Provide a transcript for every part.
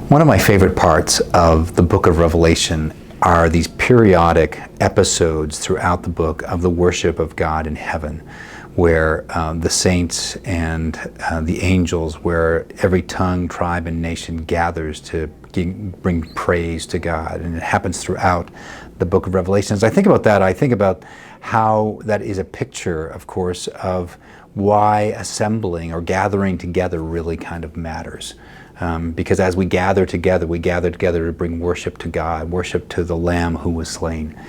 One of my favorite parts of the book of Revelation are these periodic episodes throughout the book of the worship of God in heaven, where the saints and the angels, where every tongue, tribe, and nation gathers to bring praise to God. And it happens throughout the book of Revelation. As I think about that, I think about how that is a picture, of course, of why assembling or gathering together really kind of matters. Because as we gather together to bring worship to God, worship to the Lamb who was slain.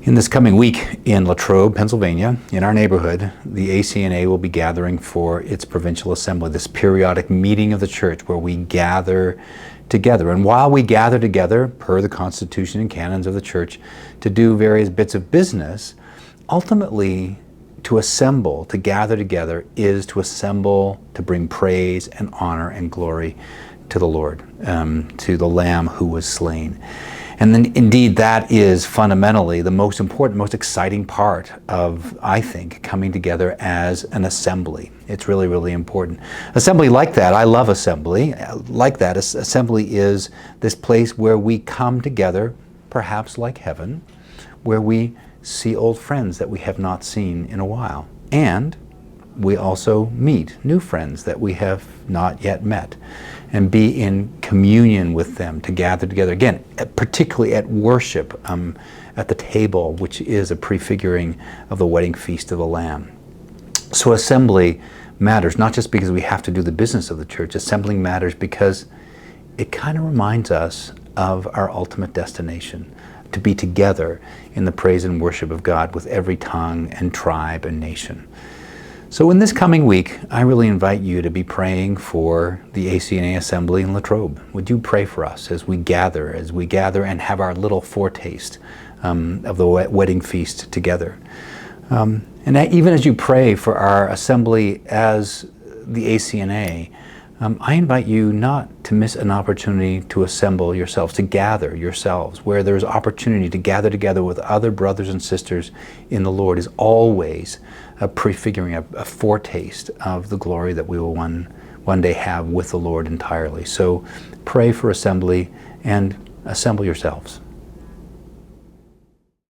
In this coming week in Latrobe, Pennsylvania, in our neighborhood, the ACNA will be gathering for its Provincial Assembly, this periodic meeting of the church where we gather together. And while we gather together, per the Constitution and canons of the church, to do various bits of business, ultimately to assemble, to gather together, is to assemble to bring praise and honor and glory to the Lord, to the Lamb who was slain. And then indeed that is fundamentally the most important, most exciting part of, I think, coming together as an assembly. It's really, really important. Assembly like that, I love assembly. Like that, assembly is this place where we come together, perhaps like heaven, where we see old friends that we have not seen in a while. And we also meet new friends that we have not yet met and be in communion with them, to gather together. Again, particularly at worship, at the table, which is a prefiguring of the wedding feast of the Lamb. So assembly matters, not just because we have to do the business of the church. Assembling matters because it kind of reminds us of our ultimate destination, to be together in the praise and worship of God with every tongue and tribe and nation. So in this coming week, I really invite you to be praying for the ACNA Assembly in Latrobe. Would you pray for us as we gather and have our little foretaste of the wedding feast together. And even as you pray for our assembly as the ACNA, I invite you not to miss an opportunity to assemble yourselves, to gather yourselves, where there's opportunity to gather together with other brothers and sisters in the Lord is always a prefiguring, a foretaste of the glory that we will one day have with the Lord entirely. So pray for assembly and assemble yourselves.